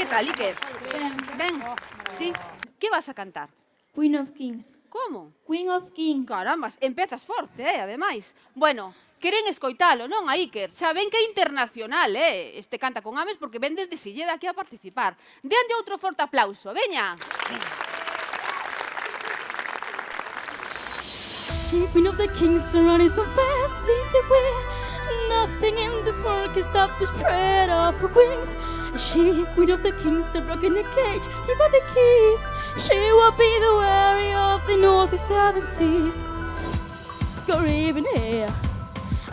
que tal, Iker? Ben, sí. Que vas a cantar? Queen of Kings. Como? Queen of Kings. Carambas, empezas forte, ademais. Bueno, queren escoitalo, non, a Iker? Xa ven que é internacional, Este canta con Ames porque ven desde Silleda aquí a participar. Deanlle outro forte aplauso, veña. She, Queen of the Kings, running so fast with the wind. Nothing in this world can stop the spread of her wings. She, Queen of the Kings, a broken the cage, she got the keys. She will be the warrior of the north and southern seas. Caribbean air,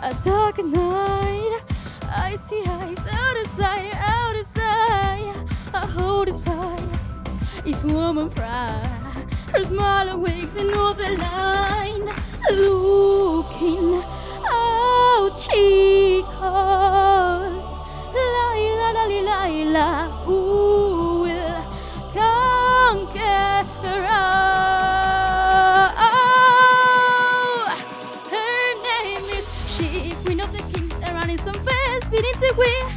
a dark as night. I see eyes out of sight, out of sight. I hold his fire, it's woman pride. Her smile awakes in all the line. Looking out, she calls. Laila, Laila, Laila, who will conquer her all? Her name is she, Queen of the Kings, and running some fast, beating the wind.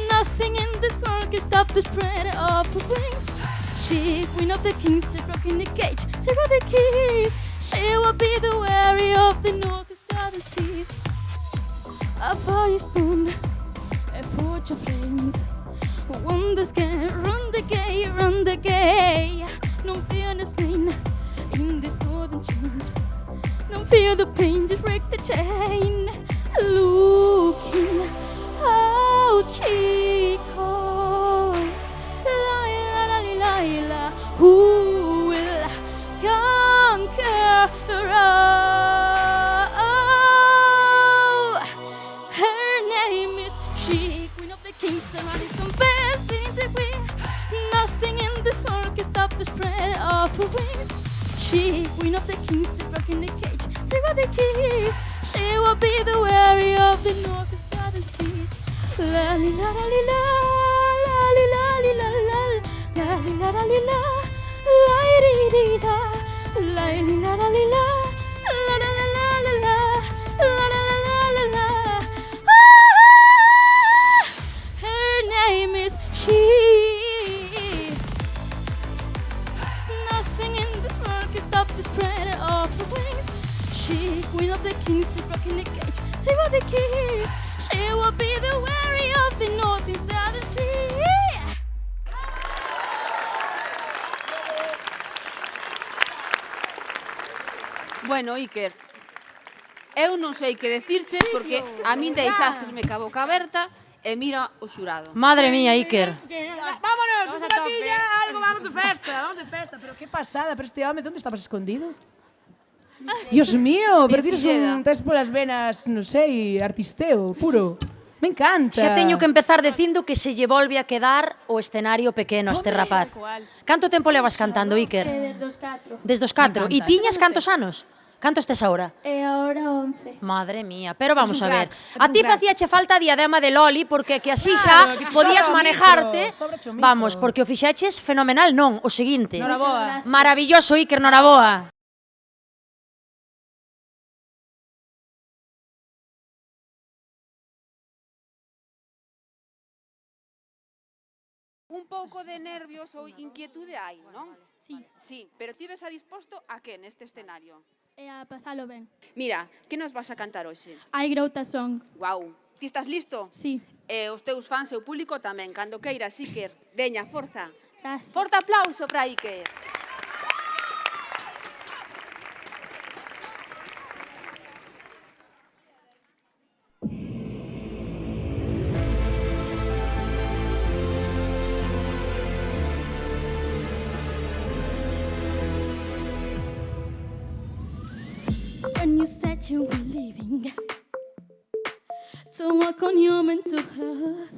Nothing in this world can stop the spread of her wings. She, Queen of the Kings, she's broken the cage, she got the keys. She will be the warrior of the north and southern seas. A fire stone, a forge of flames. Wonders can run the gate, run the gate. No fear the slain in this northern change. No fear the pain, just break the chain. Looking out, she calls. Laila, Laila, who will conquer the all? Her name is she, Queen of the Kings, surrounded some best in the wind. Nothing in this world can stop the spread of her wings. She, Queen of the Kings, is broken the cage, she got the keys. She will be the warrior of the north and southern seas. La li la la li la, la li la li la la, la li la la li la, la li li la, la li la la li la, la la la la la la, la la la la la la. Ah! Her name is she. Nothing in this world can stop the spread of her wings. She, Queen of the Kings, is broken the cage, she got the keys. She will be the warrior of the north and southern sea. Bueno, Iker, eu non sei que decirche porque a min deixastesme ca boca aberta e mira o xurado. Madre mía, Iker. Vámonos, un ratilla, algo, vamos de festa. Pero qué pasada, pero este home, ¿dónde estabas escondido? Dios mío, pero tienes un test polas venas, non sei, artisteo, puro. Me encanta. Xa teño que empezar dicindo que se lle volve a quedar o escenario pequeno a este rapaz. Canto tempo levas cantando, Iker? Desde os 4. Desde os 4. E tiñas cantos anos? Cantos tes agora? E agora 11. Madre mía, pero vamos un a ver. crack, A ti facíache falta a diadema de Loli porque que así xa Claro, que te podías sobra o manejarte. micro, sobra o micro. Vamos, porque o fixeches fenomenal, non, o seguinte. Noraboa. Maravilloso, Iker, noraboa. Un pouco de nervios ou inquietude hai, non? Sí. Sí, pero ti ves a disposto a que neste escenario? E a pasalo ben. Mira, que nos vas a cantar hoxe? I wrote a song. Guau, ti estás listo? Sí. E os teus fans e o público tamén, cando queiras, Iker. Veña, forza. Gracias. Forte aplauso para Iker. When you said you were leaving to walk on your mental health,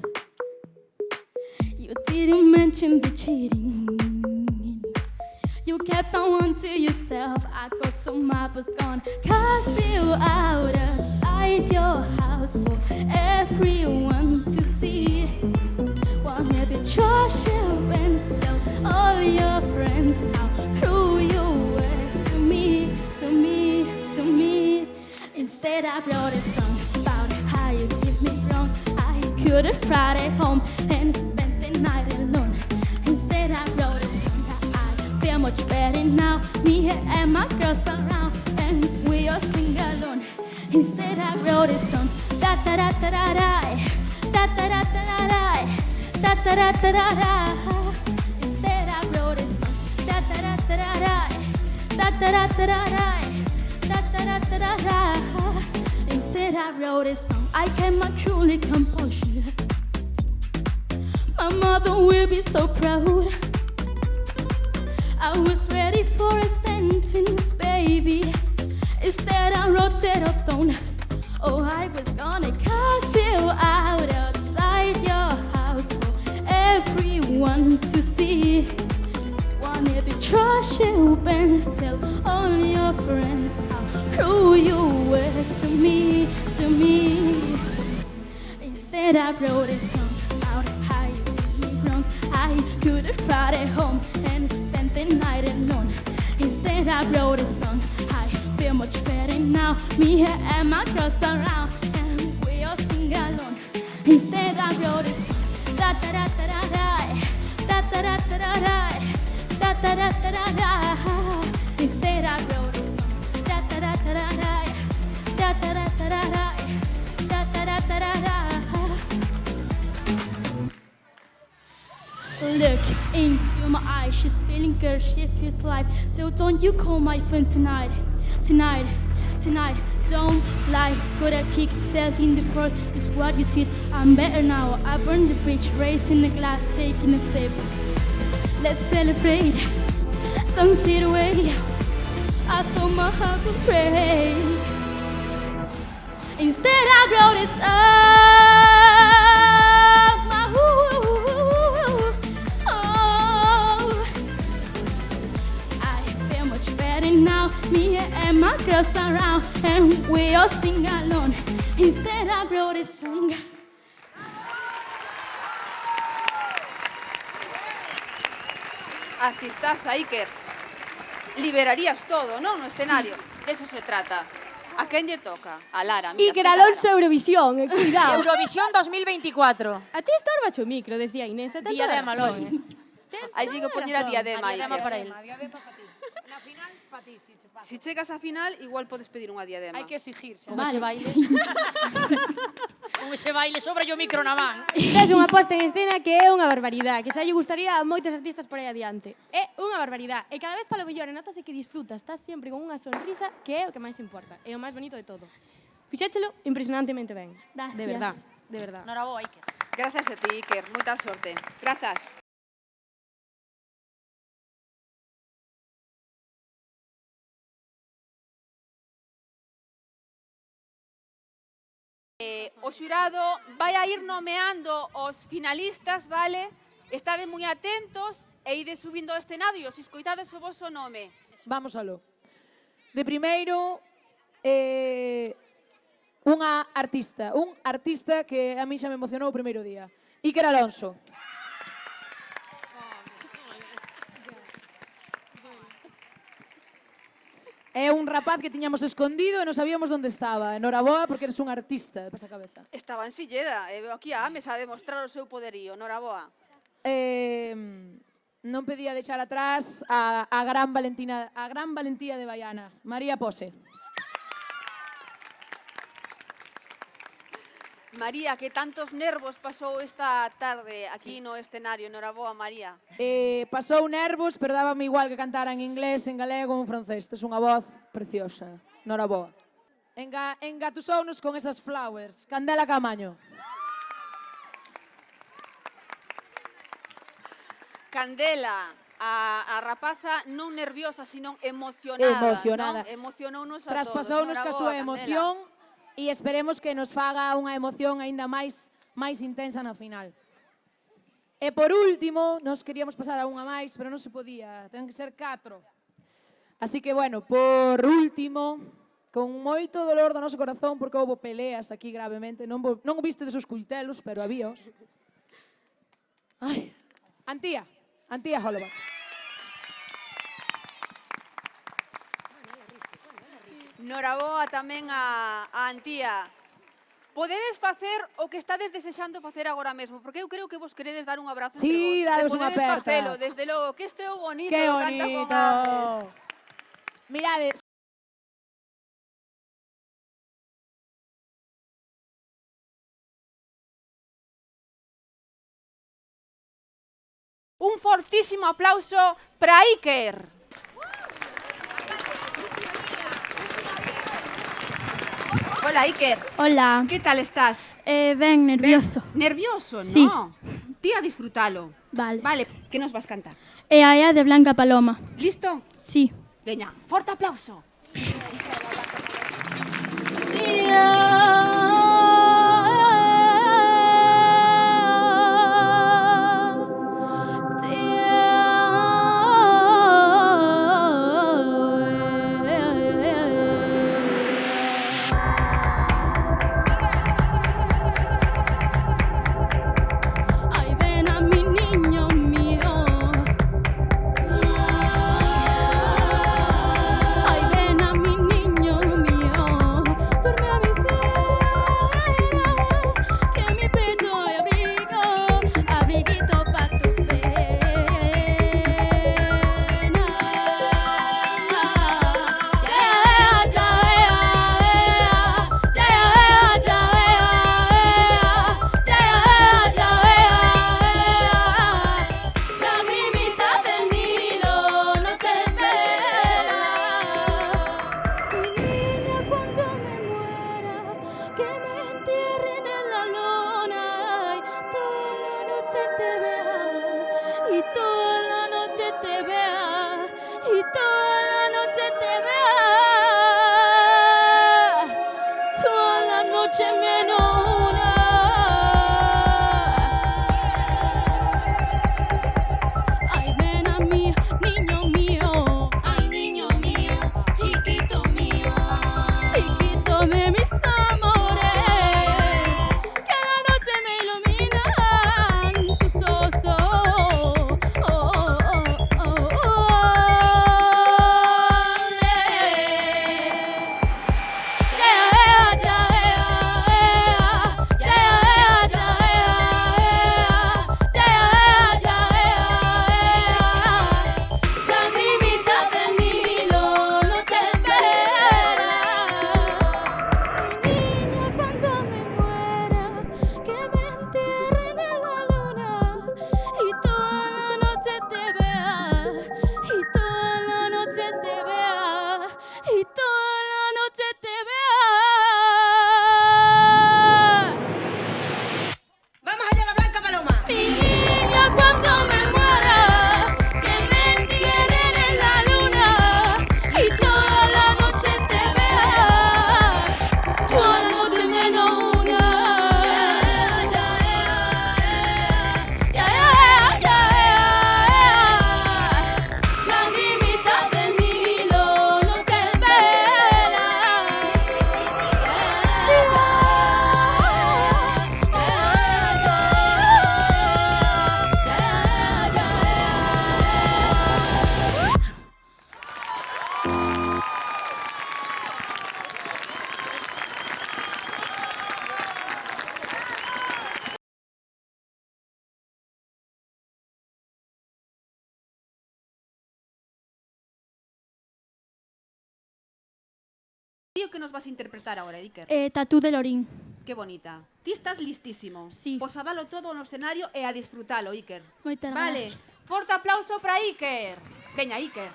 you didn't mention the cheating. You kept on one to yourself. I got so I was gone, cast you out outside your house for everyone to see. While near the trash and tell all your friends how true you were to me, to me, to me. Instead I wrote a song about how you did me wrong. I could have cried at home and spent the night alone. me and my girls around, and we all sing alone. Instead I wrote a song, da da da da da da, da da da da da da, da da da da da da. Instead I wrote a song, da da da da da da, da da da da da da, da da da da da da. Instead I wrote a song, I kept my truly composure. My mother will be so proud. I was ready for a sentence, baby. Instead I wrote it up down. Oh, I was gonna cast you out outside your house for everyone to see. Wanted to trash you and tell all your friends how cruel you were to me, to me. Instead I wrote a song about how you did me wrong. I could have brought it home and spent the night alone. Instead I wrote a song, I feel much better now. Me and my girls around, and we all sing alone. Instead I wrote a song, da da da da da da, da da da da da da, da da da da da da. Instead I wrote a song, da da da da da da, da da da da da da, da da da da da. Look into my eyes, she's feeling good, she feels alive. So don't you call my phone tonight, tonight, tonight. Don't lie, got a kick, tell in the world is what you did. I'm better now, I burned the bridge, raising the glass, taking a sip. Let's celebrate, don't sit away. I thought my heart would break. Instead I wrote this up, my I feel much better now. Me and my girls around, and we all sing alone. Instead I wrote a song. Artistaza, Iker. Liberarías todo, non? No escenario. De eso se trata. A quen lle toca? A Lara. Mira, Iker Alonso Eurovisión, cuidado. Eurovisión 2024. A ti estorba o micro, decía Inés. Diadema, Loli. Hai que poñer a diadema, Diadema Iker. para él. Na final, pa ti, si che pasa. Si chegas a final, igual podes pedir unha diadema. Hai que exigirse. Con ese baile. Con ese baile sobre o micro na man. É unha posta en escena que é unha barbaridade, que xa lle gustaría a moitos artistas por aí adiante. É unha barbaridade. E cada vez palo mellor, e notase que disfrutas, estás sempre con unha sonrisa, que é o que máis importa. É o máis bonito de todo. Fixéchelo impresionantemente ben. Gracias. De verdad, de verdad. Noraboa, Iker. Gracias a ti, Iker. Moita sorte. Grazas. O xurado vai a ir nomeando os finalistas, vale? Estade moi atentos e ide subindo ao escenario se escoitades o voso nome. Vamos aló. De primeiro, un artista que a mí xa me emocionou o primeiro día. Iker Alonso. É un rapaz que tiñamos escondido e non sabíamos onde estaba. Noraboa, porque eres un artista de pasa cabeza. Estaba en Silleda, e veo aquí a Ames a demostrar o seu poderío. Noraboa. Non pedía deixar atrás a gran valentía de Baiana, María Pose. María, que tantos nervos pasou esta tarde aquí no escenario. Noraboa, María. Pasou nervos, pero dábame igual que cantara en inglés, en galego ou en francés. Tes unha voz preciosa. Noraboa. Engatusounos con esas flowers. Candela Camaño. Candela, a rapaza non nerviosa, sino emocionada. Emocionada. Non? Emocionounos a todos. Traspasounos ca súa Noraboa, emoción e esperemos que nos faga unha emoción aínda máis intensa na final. E por último, nos queríamos pasar a unha máis, pero non se podía, ten que ser 4. Así que, bueno, por último, con moito dolor do noso corazón, porque houve peleas aquí gravemente, non o viste desos cuitelos, pero habíos. Ai, Antía Holova. Noraboa tamén a Antía. Podedes facer o que estades desexando facer agora mesmo, porque eu creo que vos queredes dar un abrazo Sí, entre vos. daos unha Podedes aperta. facelo, desde logo, que este é o bonito Que do Canta con bonito. Ames. felicidades. Un fortísimo aplauso para Iker. Hola, Iker. Hola. ¿Qué tal estás? Ben, nervioso. Nervioso, ¿no? Sí. Tía, disfrútalo. Vale. Vale, ¿qué nos vas a cantar? Ea de Blanca Paloma. ¿Listo? Sí. Veña, fuerte aplauso. Ay, ven a mi niño mío. Ay, ven a mi niño mío. Duerme a mi vera, que mi pecho hay abrigo, abriguito pa' tu pena. Lagrimita del Nilo, noche entera. Mi niña, cuando me muera, que me entierren en la luna y toda la noche te vea, y toda la noche te vea, y toda la noche te vea, toda la noche menos una. Ay, ven a mí, niño mío. Ay, niño mío, chiquito mío. Chiquito de mis amores, que la noche me iluminan tus ojos. Oh, oh, oh, oh, oh. Lagrimita del Nilo, noche entera. Mi niña, cuando me muera, que me entierren en la luna y toda la noche te vea, y toda la noche te vea, y toda la noche te vea. Vamos allá, la Blanca Paloma. Mi niña, cuando me muera, que me entierren en la luna y toda la noche te vea, toda la noche menos una. Lagrimita del Nilo, noche Tío, ¿qué nos vas a interpretar ahora, Iker? Tatú de Lorín. Qué bonita. Ti estás listísimo. Sí. Pois a dalo todo no escenario e a disfrutalo, Iker. Moitas Vale, grazas. forte aplauso para Iker. Veña, Iker.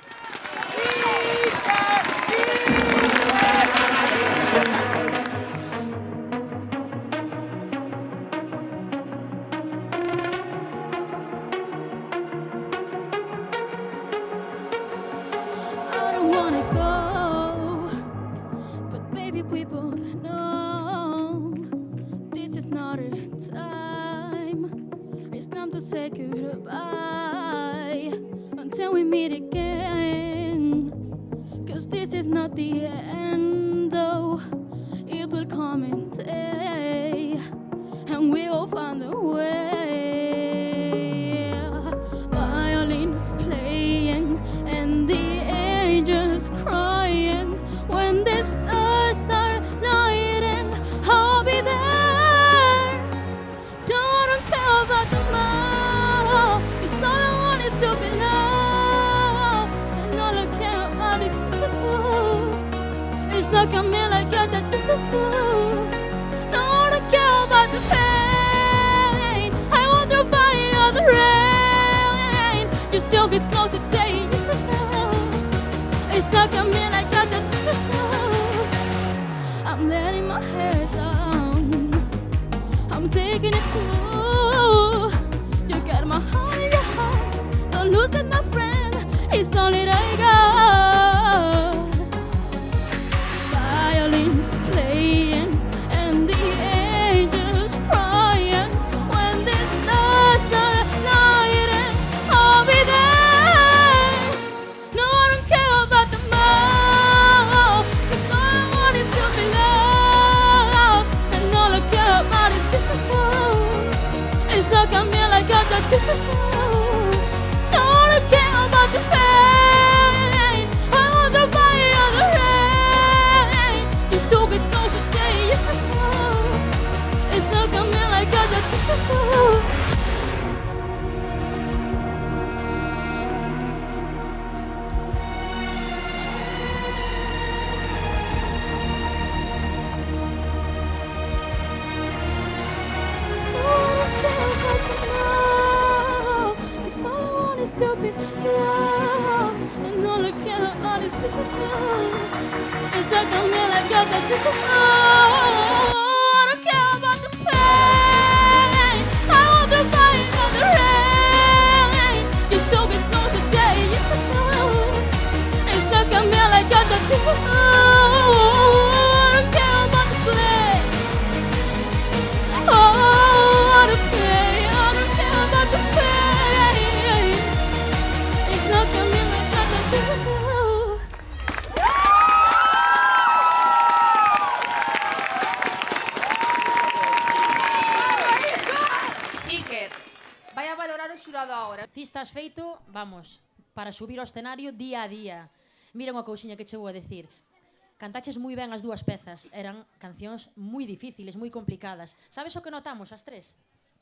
I don't wanna go, but baby, we both know this is not a time. It's time to say goodbye until we meet again. 'Cause this is not the end, though. It will come in day, and we will find a way. Violins playing and the angels crying. When the stars are lighting, I'll be there. Don't care about tomorrow, 'cause all I want is to be loved, and all I care about is you. stuck on me like a tattoo. No, I don't care about the pain. I want to fight all the rain. You still get closer to you. It's stuck on me like a tattoo. I'm letting my hair down. I'm taking it slow. You got my heart in your heart. Don't lose it, my friend. It's only that I got. Violins playing and the angels crying. When the stars are lighting, I'll be there. No, I don't care about the mouth, 'cause all I want is to be loved, and all I care about is you. It's stuck on me like a tattoo. No, I don't care about the pain. I want to fight all the rain. You still get closer to you. It's stuck on me like a tattoo. It's stuck on me like a tattoo. I don't care about the pain. I want to fight all the rain. You still get closer to you. It's stuck on me like a tattoo. I don't care about the play. Oh, the pain. I don't care about the pain. It's stuck on me like a tattoo. Iker, vai a valorar o xurado agora. Ti estás feito, vamos, para subir ao escenario día a día. Mira unha cousiña que che vou a decir. Cantaches moi ben as dúas pezas. Eran cancións moi difíciles, moi complicadas. Sabes o que notamos as tres?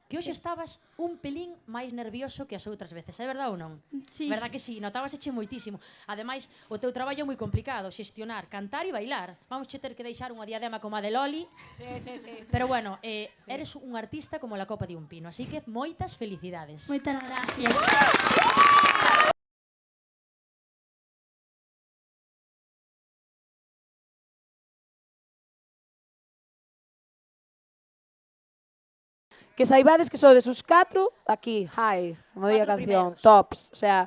Que hoxe estabas un pelín máis nervioso que as outras veces, é verdade ou non? Sí. Verdad que sí, notábaseche moitísimo. Ademais, o teu traballo é moi complicado, xestionar, cantar e bailar. Vamos che ter que deixar unha diadema como a de Loli. Sí. Pero bueno, eres un artista como la copa de un pino, así que moitas felicidades. Moitas gracias. Que saibades que sodes os 4 aquí, high, como di a Cuatro canción, primeros. tops. O sea,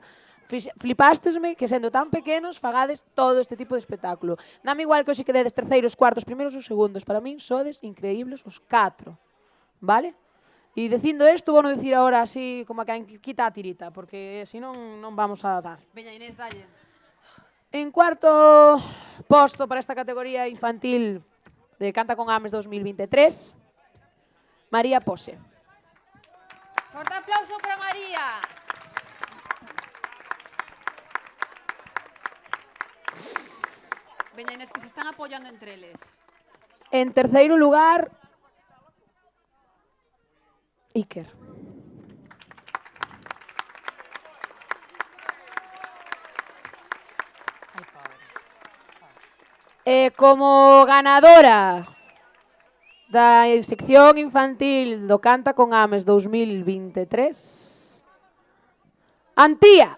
flipástesme que sendo tan pequenos fagades todo este tipo de espectáculo. Dame igual que hoxe quededes terceiros, cuartos, primeros ou segundos. Para min sodes increíbles os 4. Vale? E dicindo isto, vou non dicir agora así como a quen quita a tirita, porque se non vamos a dar. Veña, Inés, dalle. En cuarto posto para esta categoría infantil de Canta con Ames 2023, María Pose. Forte aplauso para María. Veña, Inés, que se están apoyando entre eles. En terceiro lugar, Iker. E como ganadora da sección infantil do Canta con Ames 2023, Antía.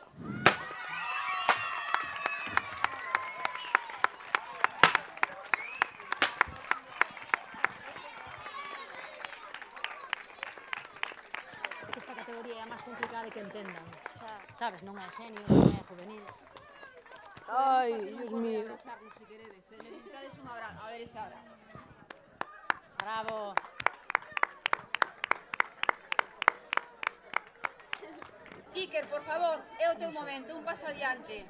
Esta categoría é a máis complicada de que entendan. Sabes, non é senior, non é juvenil. Ai, Dios mío. Si queredes, necesitades un abrazo. A ver esa hora. Bravo. Iker, por favor, é o teu momento, un paso adiante.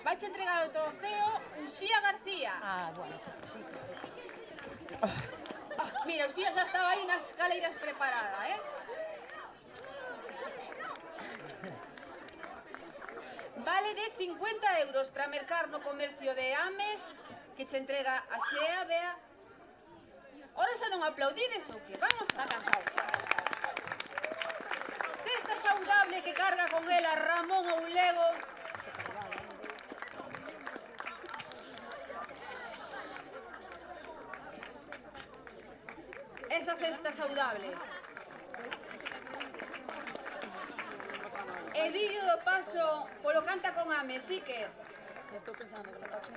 Vais entregar o trofeo Uxía García. Bueno, sí. Mira, Uxía xa estaba aí nas escaleiras preparada, Vale de 50 euros para mercar no comercio de Ames, que che entrega a Xea, Bea. Ora xa non aplaudides ou que? Vamos a cansar. Cesta saudable que carga con ela Ramón Oulego. cesta saudable. E vídeo do paso polo Canta con Ames, Iker. Estou pensando que la cacho